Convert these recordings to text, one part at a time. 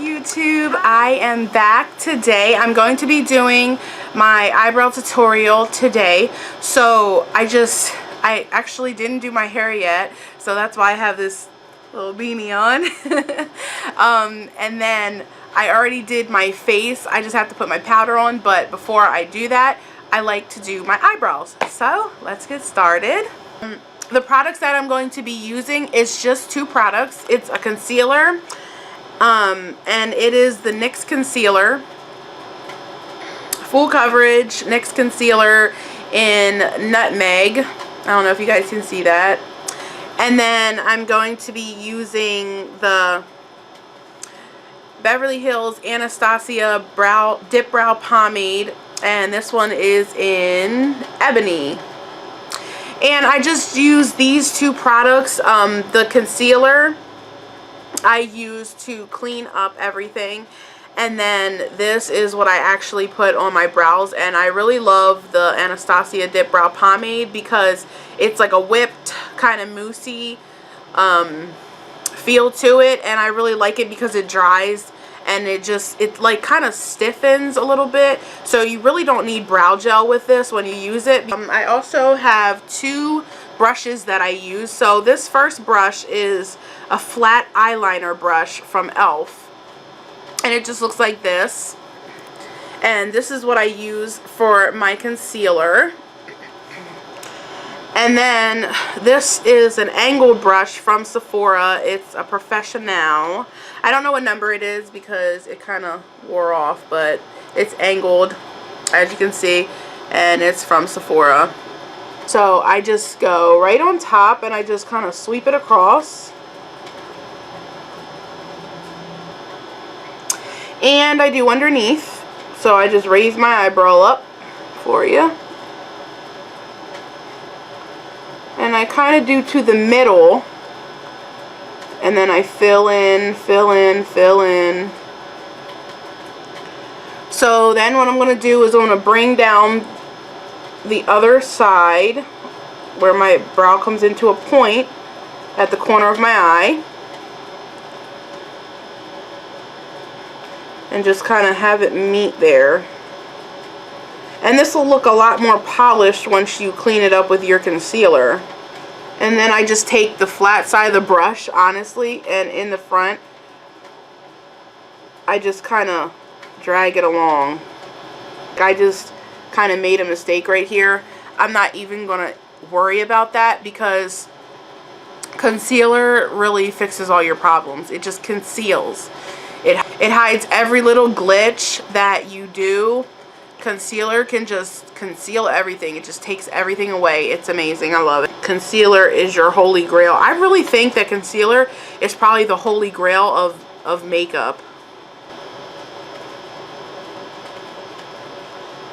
YouTube? I am back today. I'm going to be doing my eyebrow tutorial today. So I actually didn't do my hair yet, so that's why I have this little beanie on. And then I already did my face. I just have to put my powder on, but before I do that, I like to do my eyebrows. So let's get started. The products that I'm going to be using is just two products. It's a concealer, and it is the NYX concealer, full coverage NYX concealer in Nutmeg. I don't know if you guys can see that. And then I'm going to be using the Beverly Hills Anastasia Dipbrow Pomade, and this one is in Ebony. And I just use these two products. The concealer I use to clean up everything, and then this is what I actually put on my brows. And I really love the Anastasia Dipbrow Pomade because it's like a whipped kind of moussey feel to it, and I really like it because it dries and it like kind of stiffens a little bit, so you really don't need brow gel with this when you use it. I also have two brushes that I use. So this first brush is a flat eyeliner brush from e.l.f. and it just looks like this, and this is what I use for my concealer. And then this is an angled brush from Sephora. It's a Professionel. I don't know what number it is because it kind of wore off, but it's angled, as you can see, and it's from Sephora. So I just go right on top and I just kind of sweep it across. And I do underneath. So I just raise my eyebrow up for you. And I kind of do to the middle, and then I fill in, fill in, fill in. So then what I'm going to do is I'm going to bring down the other side where my brow comes into a point at the corner of my eye, and just kind of have it meet there. And this will look a lot more polished once you clean it up with your concealer. And then I just take the flat side of the brush, honestly, and in the front, I just kind of drag it along. I just kind of made a mistake right here. I'm not even going to worry about that because concealer really fixes all your problems. It just conceals. It hides every little glitch that you do. Concealer can just conceal everything. It just takes everything away. It's amazing. I love it. Concealer is your holy grail. I really think that concealer is probably the holy grail of makeup.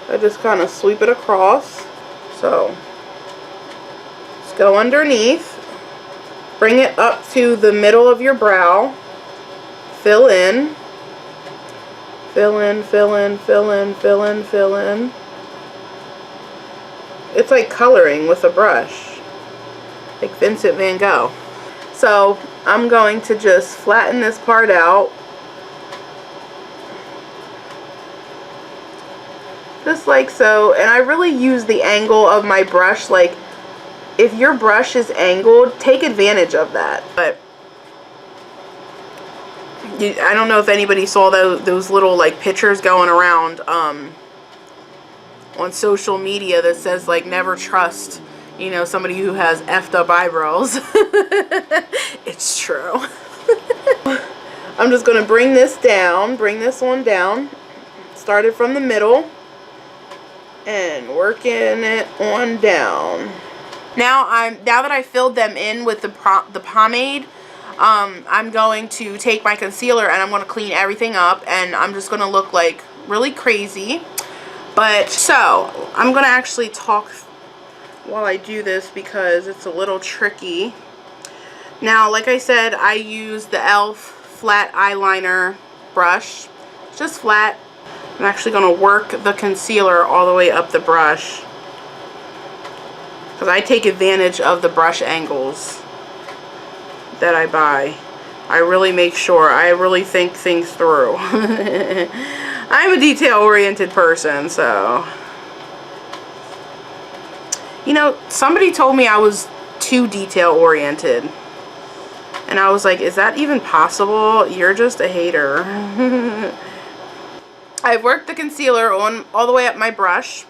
I just kind of sweep it across. So just go underneath, bring it up to the middle of your brow, fill in. Fill in, fill in, fill in, fill in, fill in. It's like coloring with a brush, like Vincent van Gogh. So I'm going to just flatten this part out, just like so. And I really use the angle of my brush. Like, if your brush is angled, take advantage of that. But I don't know if anybody saw those little like pictures going around on social media that says like never trust, you know, somebody who has effed up eyebrows. It's true. I'm just going to bring this down, bring this one down, start it from the middle and working it on down. Now that I filled them in with the pomade, I'm going to take my concealer and I'm going to clean everything up, and I'm just going to look like really crazy. But so I'm going to actually talk while I do this because it's a little tricky. Now, like I said, I use the e.l.f. flat eyeliner brush, just flat. I'm actually going to work the concealer all the way up the brush because I take advantage of the brush angles that I buy. I really make sure. I really think things through. I'm a detail-oriented person, so. You know, somebody told me I was too detail-oriented. And I was like, is that even possible? You're just a hater. I've worked the concealer on all the way up my brush.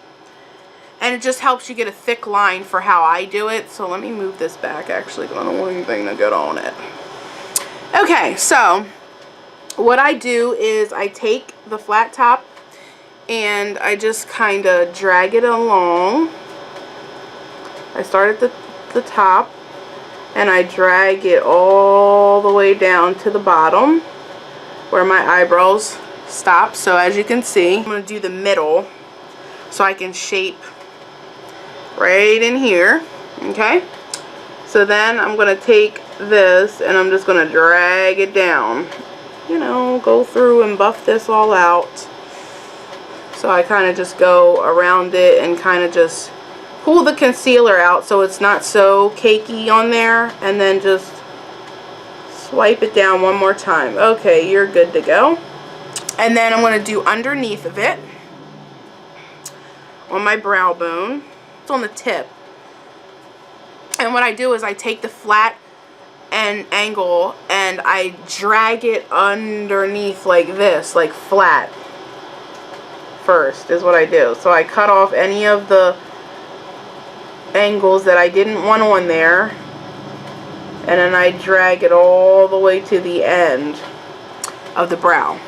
And it just helps you get a thick line for how I do it. So let me move this back, actually. I don't want anything to get on it. Okay, so what I do is I take the flat top and I just kind of drag it along. I start at the top and I drag it all the way down to the bottom where my eyebrows stop. So as you can see, I'm going to do the middle so I can shape right in here. Okay, so then I'm going to take this and I'm just going to drag it down, you know, go through and buff this all out. So I kind of just go around it and kind of just pull the concealer out so it's not so cakey on there, and then just swipe it down one more time. Okay, you're good to go. And then I'm going to do underneath of it on my brow bone. It's on the tip. And what I do is I take the flat and angle and I drag it underneath like this, like flat first is what I do. So I cut off any of the angles that I didn't want on there, and then I drag it all the way to the end of the brow.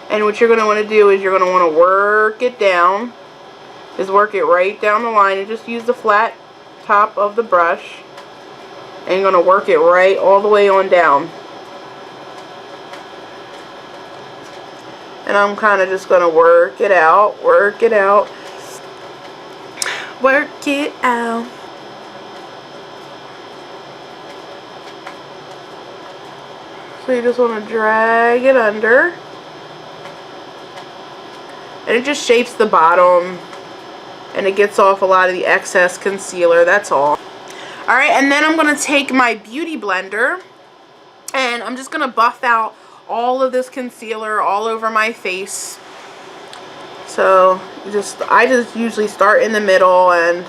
And what you're going to want to do is you're going to want to work it down. Just work it right down the line and just use the flat top of the brush, and you're going to work it right all the way on down. And I'm kind of just going to work it out, work it out. Work it out. So you just want to drag it under. And it just shapes the bottom. And it gets off a lot of the excess concealer. That's all. Alright, and then I'm going to take my beauty blender. And I'm just going to buff out all of this concealer all over my face. So I just usually start in the middle and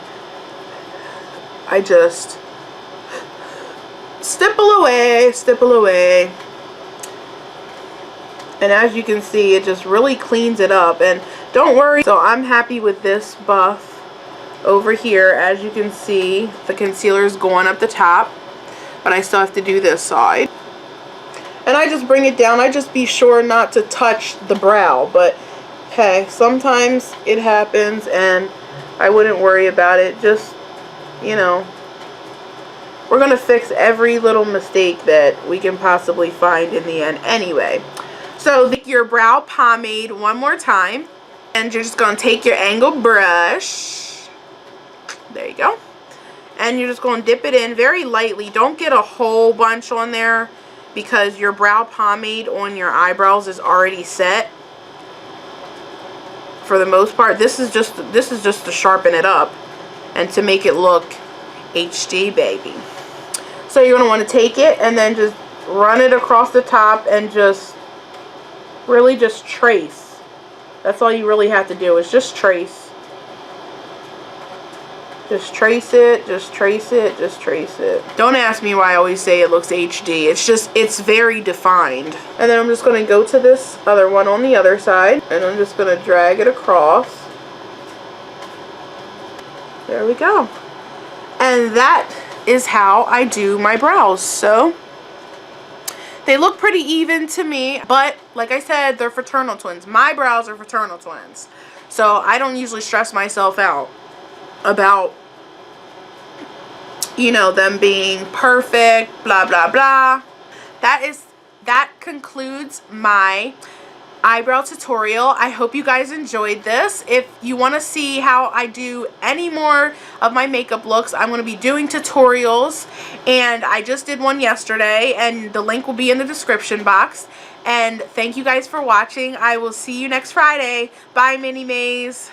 I just stipple away. And as you can see, it just really cleans it up. And don't worry, so I'm happy with this buff over here. As you can see, the concealer is going up the top, but I still have to do this side. And I just bring it down. I just be sure not to touch the brow, but hey, sometimes it happens and I wouldn't worry about it. Just, you know, we're going to fix every little mistake that we can possibly find in the end anyway. So take your brow pomade one more time, and you're just going to take your angled brush. There you go. And you're just going to dip it in very lightly. Don't get a whole bunch on there because your brow pomade on your eyebrows is already set. For the most part, this is just to sharpen it up and to make it look HD, baby. So you're going to want to take it and then just run it across the top and just really just trace. That's all you really have to do is just trace. Just trace it, just trace it, just trace it. Don't ask me why I always say it looks HD. It's just, it's very defined. And then I'm just going to go to this other one on the other side. And I'm just going to drag it across. There we go. And that is how I do my brows. So they look pretty even to me. But like I said, they're fraternal twins. My brows are fraternal twins. So I don't usually stress myself out about, you know, them being perfect, blah blah blah. That concludes my eyebrow tutorial. I hope you guys enjoyed this. If you want to see how I do any more of my makeup looks, I'm going to be doing tutorials, and I just did one yesterday, and the link will be in the description box. And thank you guys for watching. I will see you next Friday. Bye, Mini Maze.